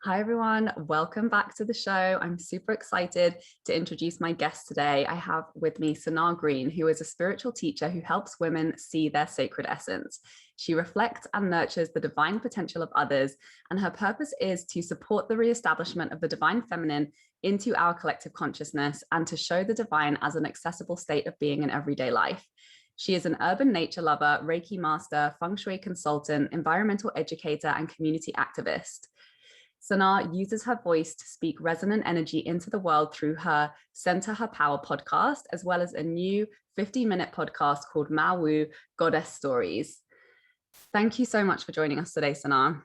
Hi, everyone. Welcome back to the show. I'm super excited to introduce my guest today. I have with me Sanaa Green, who is a spiritual teacher who helps women see their sacred essence. She reflects and nurtures the divine potential of others, and her purpose is to support the reestablishment of the divine feminine into our collective consciousness and to show the divine as an accessible state of being in everyday life. She is an urban nature lover, Reiki master, feng shui consultant, environmental educator, and community activist. Sanaa uses her voice to speak resonant energy into the world through her Center Her Power podcast, as well as a new 50-minute podcast called Mawu Goddess Stories. Thank you so much for joining us today, Sanaa.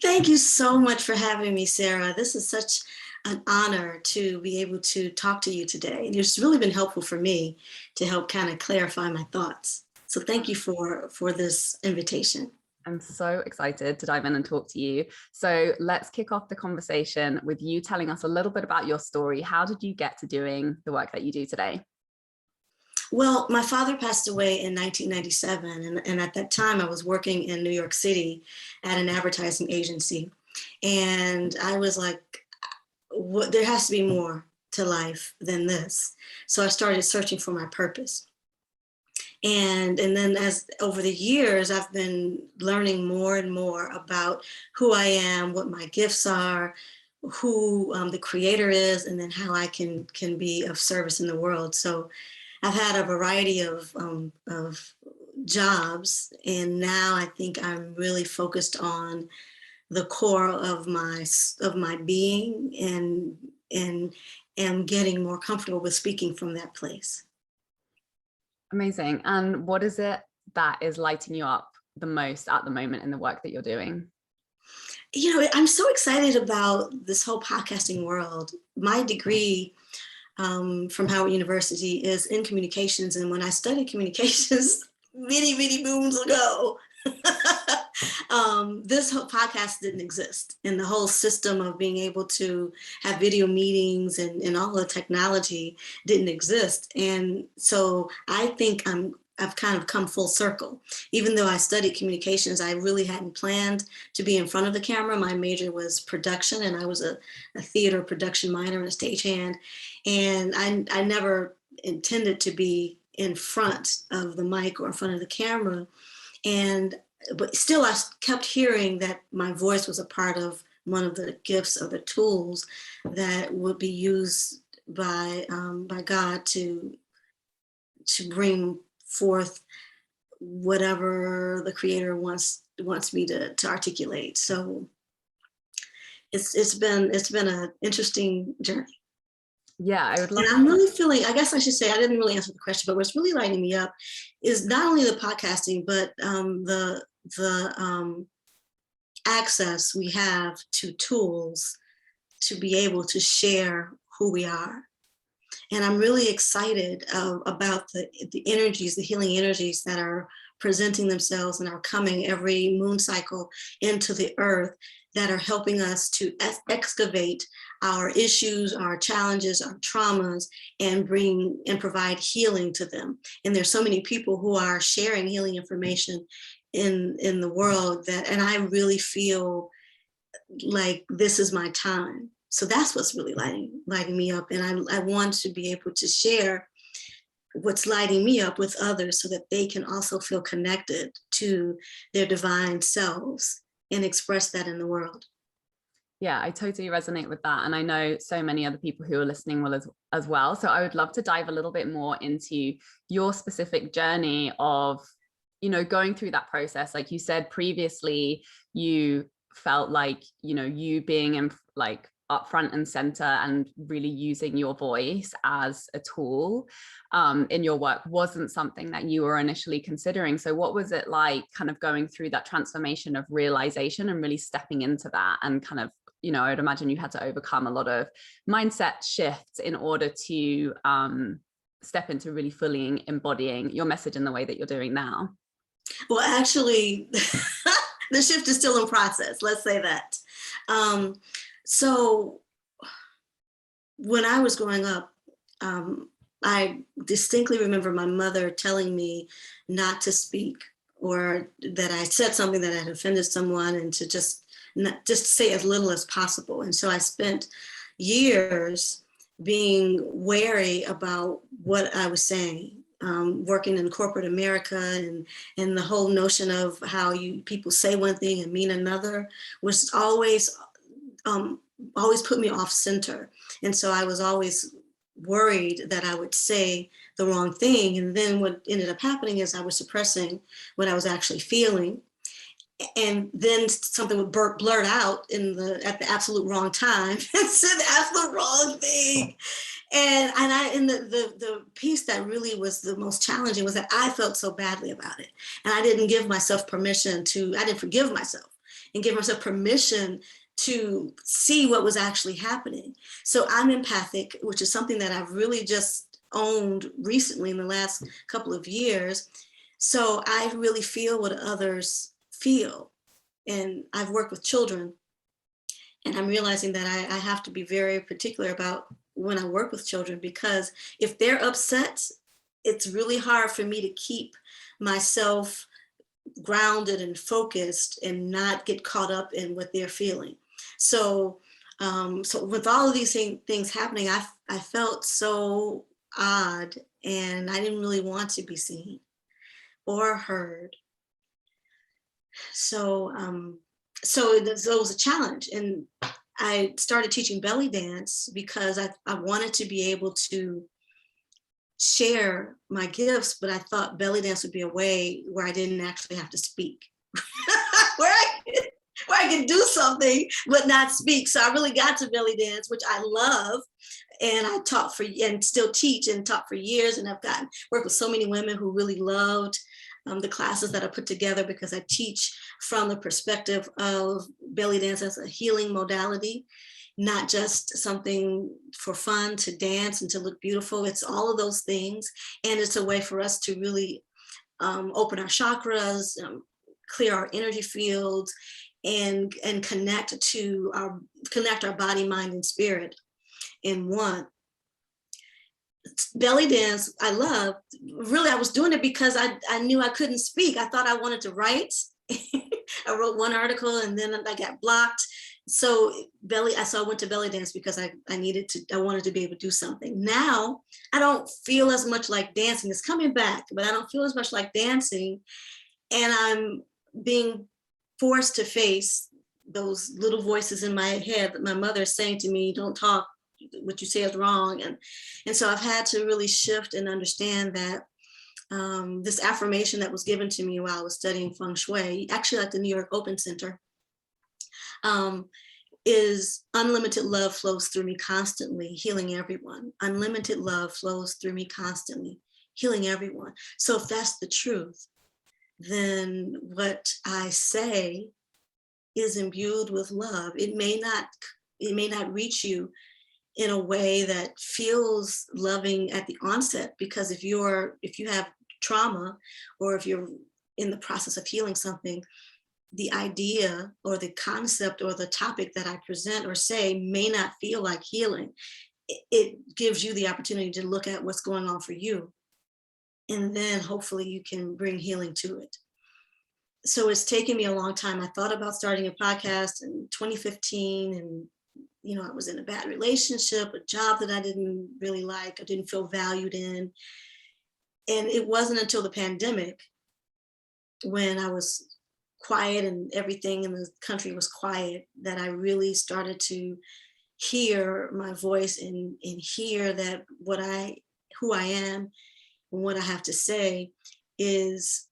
Thank you so much for having me, Sarah. This is such an honor to be able to talk to you today. And it's really been helpful for me to help kind of clarify my thoughts. So thank you for this invitation. I'm so excited to dive in and talk to you. So let's kick off the conversation with you telling us a little bit about your story. How did you get to doing the work that you do today? Well, my father passed away in 1997. And at that time, I was working in New York City at an advertising agency. And I was like, there has to be more to life than this. So I started searching for my purpose. And then as over the years, I've been learning more and more about who I am, what my gifts are, who the creator is, and then how I can be of service in the world. So I've had a variety of jobs, and now I think I'm really focused on the core of my being, and am getting more comfortable with speaking from that place. Amazing. And what is it that is lighting you up the most at the moment in the work that you're doing? You know, I'm so excited about this whole podcasting world. My degree from Howard University is in communications. And when I studied communications many, many moons ago, this whole podcast didn't exist. And the whole system of being able to have video meetings and all the technology didn't exist. And so I think I've kind of come full circle. Even though I studied communications, I really hadn't planned to be in front of the camera. My major was production, and I was a theater production minor and a stagehand. And I never intended to be in front of the mic or in front of the camera. But still, I kept hearing that my voice was a part of one of the gifts or the tools that would be used by God to bring forth whatever the creator wants me to articulate. So it's been an interesting journey. Yeah, I would love. And I'm really feeling, I guess I should say, I didn't really answer the question, but what's really lighting me up is not only the podcasting, but the access we have to tools to be able to share who we are. And I'm really excited about the energies, the healing energies that are presenting themselves and are coming every moon cycle into the earth, that are helping us to excavate our issues, our challenges, our traumas, and provide healing to them. And there's so many people who are sharing healing information in the world and I really feel like this is my time. So that's what's really lighting me up. And I want to be able to share what's lighting me up with others so that they can also feel connected to their divine selves and express that in the world. Yeah, I totally resonate with that. And I know so many other people who are listening will as well. So I would love to dive a little bit more into your specific journey of, going through that process. Like you said previously, you felt like, you being in like up front and center and really using your voice as a tool in your work wasn't something that you were initially considering. So what was it like kind of going through that transformation of realization and really stepping into that, and kind of, I would imagine you had to overcome a lot of mindset shifts in order to step into really fully embodying your message in the way that you're doing now? Well, actually, the shift is still in process. Let's say that. So when I was growing up, I distinctly remember my mother telling me not to speak, or that I said something that had offended someone, and to just just say as little as possible. And so I spent years being wary about what I was saying. Working in corporate America, and the whole notion of how people say one thing and mean another was always put me off center. And so I was always worried that I would say the wrong thing. And then what ended up happening is I was suppressing what I was actually feeling. And then something would blurt out at the absolute wrong time and said the absolute wrong thing. And the piece that really was the most challenging was that I felt so badly about it. And I didn't give myself permission I didn't forgive myself and give myself permission to see what was actually happening. So I'm empathic, which is something that I've really just owned recently in the last couple of years. So I really feel what others feel. And I've worked with children, and I'm realizing that I have to be very particular about when I work with children, because if they're upset, it's really hard for me to keep myself grounded and focused and not get caught up in what they're feeling. So with all of these things happening, I felt so odd, and I didn't really want to be seen or heard. So it was a challenge. And I started teaching belly dance because I wanted to be able to share my gifts, but I thought belly dance would be a way where I didn't actually have to speak, where I could do something but not speak. So I really got to belly dance, which I love, and I taught and still teach and taught for years, and I've worked with so many women who really loved the classes that I put together, because I teach from the perspective of belly dance as a healing modality, not just something for fun to dance and to look beautiful. It's all of those things. And it's a way for us to really open our chakras, clear our energy fields, and connect our body, mind, and spirit in one. Belly dance, I love. Really, I was doing it because I knew I couldn't speak. I thought I wanted to write. I wrote one article and then I got blocked. So I went to belly dance because I wanted to be able to do something. Now I don't feel as much like dancing. It's coming back, but I don't feel as much like dancing. And I'm being forced to face those little voices in my head that my mother is saying to me, don't talk, what you say is wrong. And so I've had to really shift and understand that this affirmation that was given to me while I was studying feng shui, actually at the New York Open Center, is unlimited love flows through me constantly, healing everyone. Unlimited love flows through me constantly, healing everyone. So if that's the truth, then what I say is imbued with love. It may not reach you in a way that feels loving at the onset, because if you have trauma, or if you're in the process of healing something, the idea or the concept or the topic that I present or say may not feel like healing. It gives you the opportunity to look at what's going on for you, and then hopefully you can bring healing to it. So it's taken me a long time. I thought about starting a podcast in 2015, and I was in a bad relationship, a job that I didn't really like, I didn't feel valued in. And it wasn't until the pandemic, when I was quiet and everything in the country was quiet, that I really started to hear my voice and hear that who I am and what I have to say is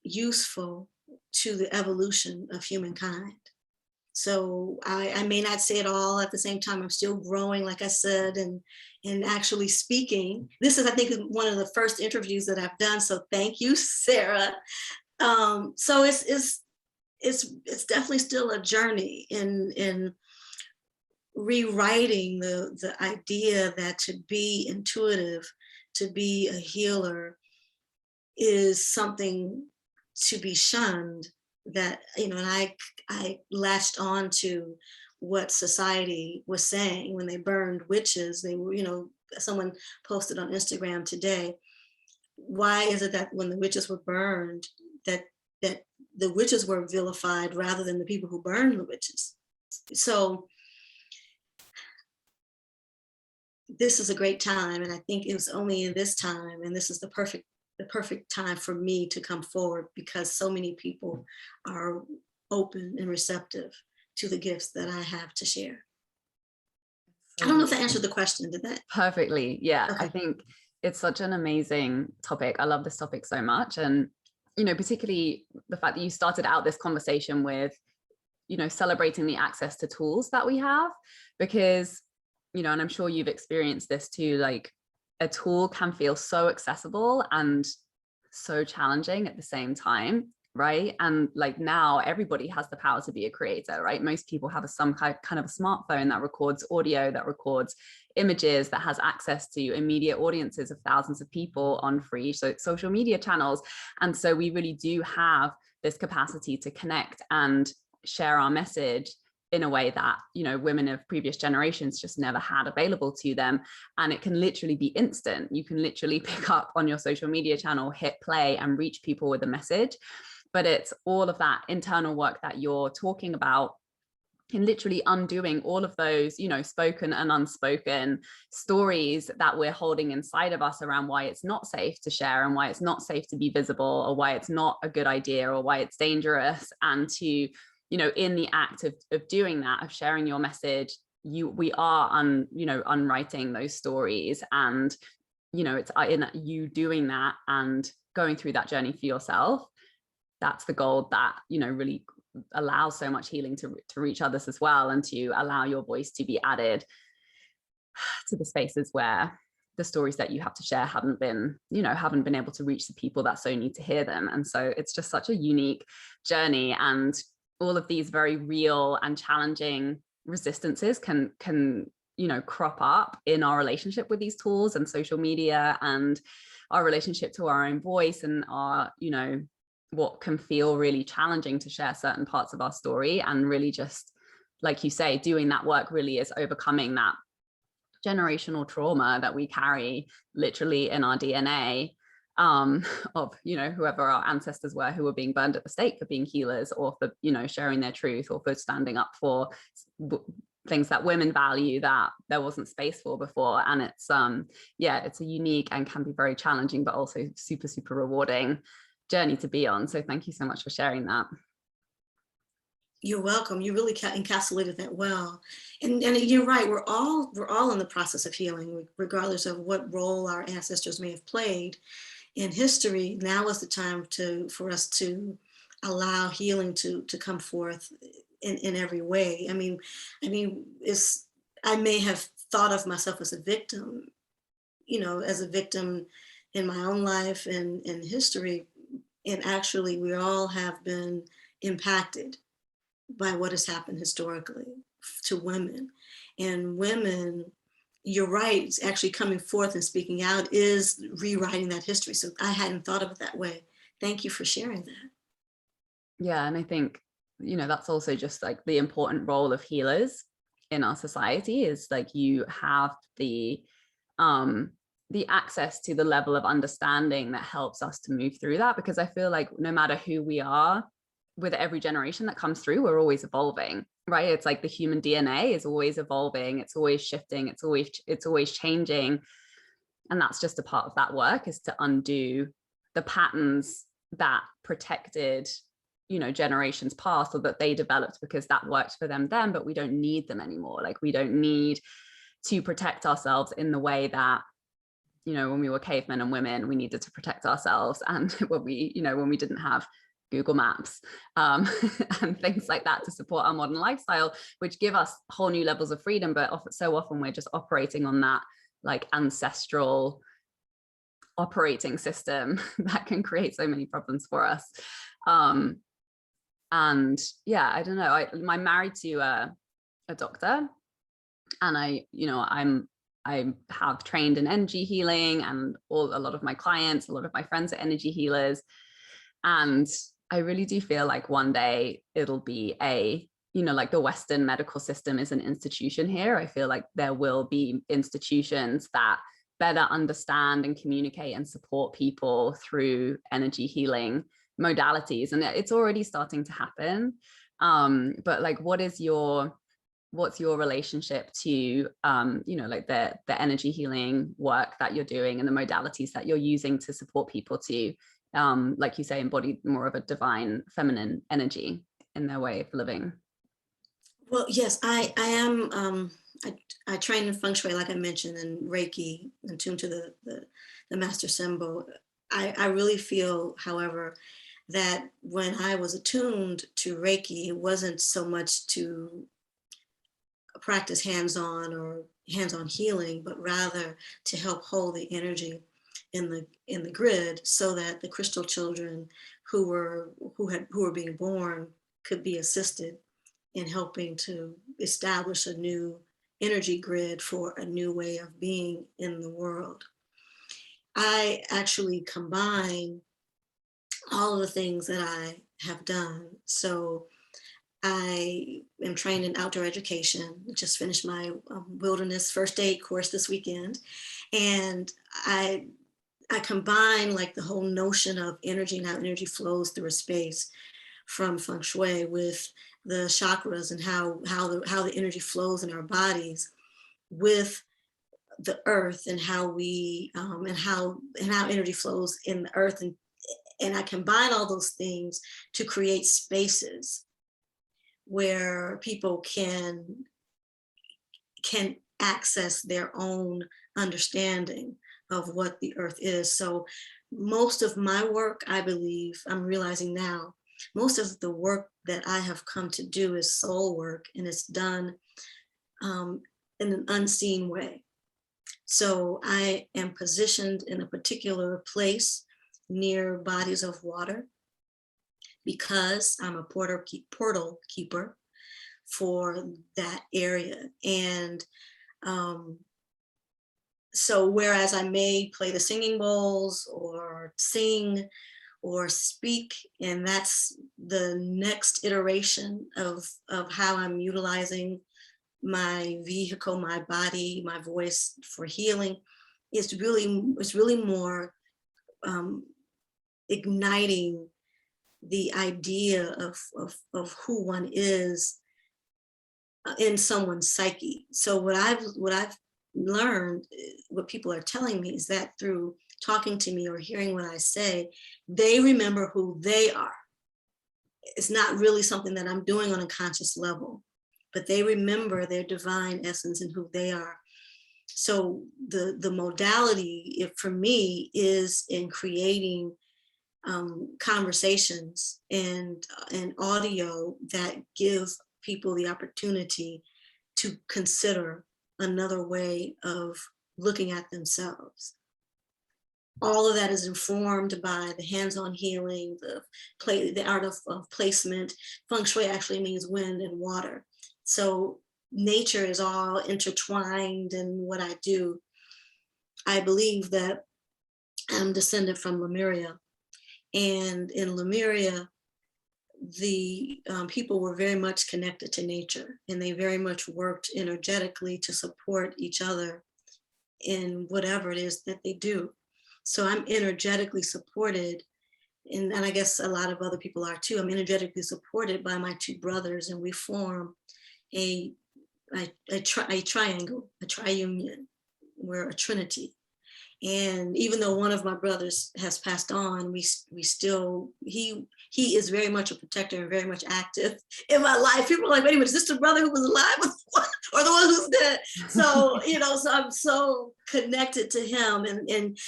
useful to the evolution of humankind. So I may not say it all at the same time. I'm still growing, like I said, and actually speaking. This is, I think, one of the first interviews that I've done. So thank you, Sarah. So it's definitely still a journey in rewriting the idea that to be intuitive, to be a healer, is something to be shunned. That, and I latched on to what society was saying when they burned witches. They were, someone posted on Instagram today, why is it that when the witches were burned, that the witches were vilified rather than the people who burned the witches. So this is a great time, and I think it was only in this time, and this is the perfect time for me to come forward, because so many people are open and receptive to the gifts that I have to share. I So don't know if I beautiful. answered the question. Did that? Perfectly. Yeah. I Okay. think it's such an amazing topic. I love this topic so much. And, you know, particularly the fact that you started out this conversation with, you know, celebrating the access to tools that we have, because, you know, and I'm sure you've experienced this too, like a tool can feel so accessible and so challenging at the same time, right? And like now everybody has the power to be a creator, right? Most people have some kind of a smartphone that records audio, that records images, that has access to immediate audiences of thousands of people on free social media channels. And so we really do have this capacity to connect and share our message in a way that, you know, women of previous generations just never had available to them. And it can literally be instant. You can literally pick up on your social media channel, hit play, and reach people with a message. But it's all of that internal work that you're talking about, in literally undoing all of those, you know, spoken and unspoken stories that we're holding inside of us around why it's not safe to share, and why it's not safe to be visible, or why it's not a good idea, or why it's dangerous. And to, you know, in the act of doing that, of sharing your message, we are unwriting those stories. And, you know, it's in you doing that and going through that journey for yourself. That's the goal that, you know, really allows so much healing to reach others as well, and to allow your voice to be added to the spaces where the stories that you have to share haven't been able to reach the people that so need to hear them. And so it's just such a unique journey, and all of these very real and challenging resistances can you know, crop up in our relationship with these tools and social media, and our relationship to our own voice, and our, you know, what can feel really challenging to share certain parts of our story. And really, just like you say, doing that work really is overcoming that generational trauma that we carry literally in our DNA, of, you know, whoever our ancestors were, who were being burned at the stake for being healers, or for, you know, sharing their truth, or for standing up for things that women value that there wasn't space for before. And it's yeah, it's a unique and can be very challenging, but also super, super rewarding journey to be on. So thank you so much for sharing that. You're welcome. You really encapsulated that well. And you're right. We're all in the process of healing, regardless of what role our ancestors may have played in history. Now is the time for us to allow healing to come forth in every way. I mean, I may have thought of myself as a victim, you know, as a victim in my own life and in history. And actually, we all have been impacted by what has happened historically to women. And women, you're right, it's actually coming forth and speaking out is rewriting that history. So I hadn't thought of it that way. Thank you for sharing that. Yeah, and I think, you know, that's also just like the important role of healers in our society, is like you have the access to the level of understanding that helps us to move through that. Because I feel like no matter who we are, with every generation that comes through, we're always evolving, right? It's like the human DNA is always evolving, it's always shifting, it's always changing. And that's just a part of that work, is to undo the patterns that protected, you know, generations past, or that they developed because that worked for them then, but we don't need them anymore. Like, we don't need to protect ourselves in the way that, you know, when we were cavemen and women, we needed to protect ourselves. And when we didn't have Google Maps and things like that to support our modern lifestyle, which give us whole new levels of freedom. But so often we're just operating on that like ancestral operating system that can create so many problems for us. And yeah, I don't know, I'm married to a doctor, and I have trained in energy healing, and a lot of my clients, a lot of my friends are energy healers. And I really do feel like one day it'll be like the Western medical system is an institution here. I feel like there will be institutions that better understand and communicate and support people through energy healing modalities, and it's already starting to happen. But like, what's your relationship to like the energy healing work that you're doing and the modalities that you're using to support people to like you say, embody more of a divine feminine energy in their way of living? Well, yes, I am. I train in feng shui, like I mentioned, and Reiki, and tuned to the master symbol. I really feel, however, that when I was attuned to Reiki, it wasn't so much to practice hands-on healing, but rather to help hold the energy in the grid, so that the crystal children who were being born could be assisted in helping to establish a new energy grid for a new way of being in the world. I actually combine all of the things that I have done. So I am trained in outdoor education. Just finished my wilderness first aid course this weekend. And I combine like the whole notion of energy and how energy flows through a space from feng shui with the chakras and how the energy flows in our bodies with the earth, and how we and how energy flows in the earth, and I combine all those things to create spaces where people can access their own understanding of what the earth is. So most of my work, I believe, I'm realizing now, most of the work that I have come to do is soul work, and it's done in an unseen way. So I am positioned in a particular place near bodies of water because I'm a portal keeper for that area. And so whereas I may play the singing bowls or sing or speak, and that's the next iteration of how I'm utilizing my vehicle, my body, my voice for healing. It's really more igniting the idea of who one is in someone's psyche. So what I've learned, what people are telling me, is that through talking to me or hearing what I say, they remember who they are. It's not really something that I'm doing on a conscious level, but they remember their divine essence and who they are. So the modality, for me, is in creating conversations and audio that give people the opportunity to consider another way of looking at themselves. All of that is informed by the hands-on healing, the art of placement. Feng shui actually means wind and water. So nature is all intertwined in what I do. I believe that I'm descended from Lemuria. And in Lemuria, the people were very much connected to nature, and they very much worked energetically to support each other in whatever it is that they do. So I'm energetically supported, and I guess a lot of other people are too. I'm energetically supported by my two brothers, and we form a triangle, a triunion. We're a trinity. And even though one of my brothers has passed on, we still, he is very much a protector and very much active in my life. People are like, wait a minute, is this the brother who was alive or the one who's dead? So, so I'm so connected to him, and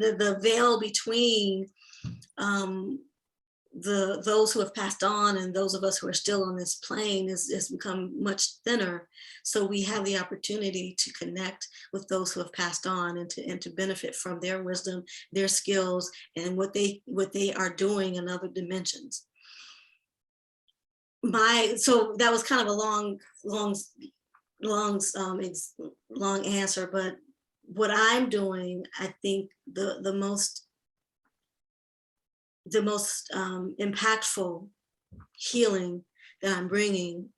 the veil between those who have passed on and those of us who are still on this plane has become much thinner. So we have the opportunity to connect with those who have passed on, and to benefit from their wisdom, their skills, and what they are doing in other dimensions. So that was kind of a long answer, but what I'm doing, I think the most impactful healing that I'm bringing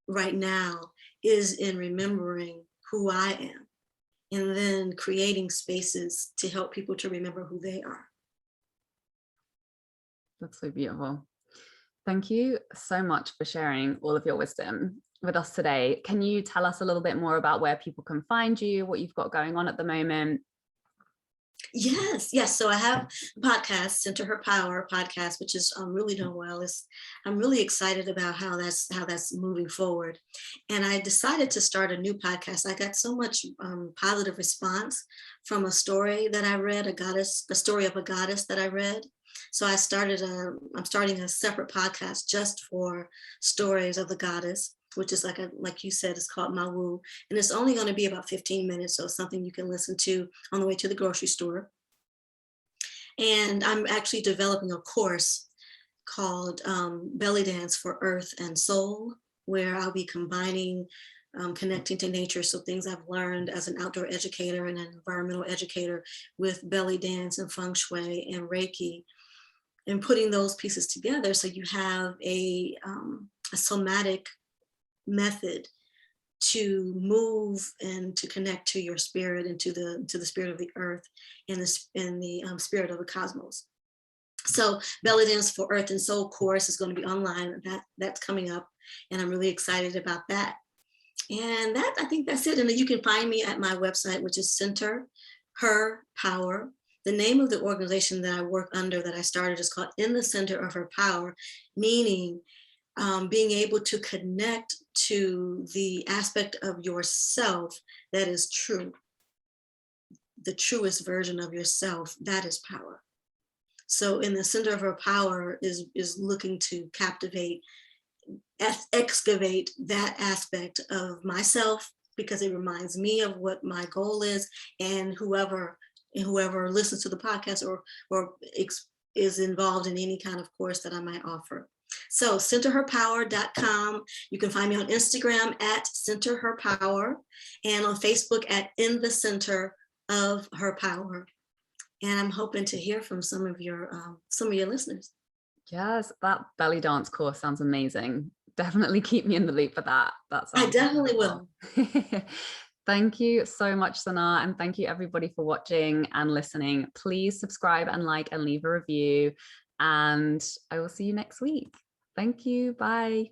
right now is in remembering who I am, and then creating spaces to help people to remember who they are. That's so beautiful. Thank you so much for sharing all of your wisdom with us today. Can you tell us a little bit more about where people can find you, what you've got going on at the moment? Yes. So I have a podcast, Center Her Power podcast, which is really doing well. I'm really excited about how that's moving forward. And I decided to start a new podcast. I got so much positive response from a story that I read, a story of a goddess that I read. So I'm starting a separate podcast just for stories of the goddess, which is like you said, it's called Mawu. And it's only going to be about 15 minutes. So it's something you can listen to on the way to the grocery store. And I'm actually developing a course called Belly Dance for Earth and Soul, where I'll be combining connecting to nature. So things I've learned as an outdoor educator and an environmental educator with belly dance and feng shui and Reiki, and putting those pieces together so you have a somatic method to move and to connect to your spirit and to the spirit of the earth and the spirit of the cosmos. So Belly Dance for Earth and Soul course is going to be online. That's coming up, and I'm really excited about that. And I think that's it. And then you can find me at my website, which is Center Her Power. The name of the organization that I work under that I started is called In the Center of Her Power, meaning being able to connect to the aspect of yourself that is true, the truest version of yourself, that is power. So in the center of her power is looking to captivate, excavate that aspect of myself, because it reminds me of what my goal is, and whoever listens to the podcast or is involved in any kind of course that I might offer. So centerherpower.com. You can find me on Instagram at centerherpower and on Facebook at In the Center of Her Power. And I'm hoping to hear from some of your listeners. Yes, that belly dance course sounds amazing. Definitely keep me in the loop for that. That sounds I definitely will. Thank you so much, Sanaa, and thank you everybody for watching and listening. Please subscribe and like and leave a review, and I will see you next week. Thank you. Bye.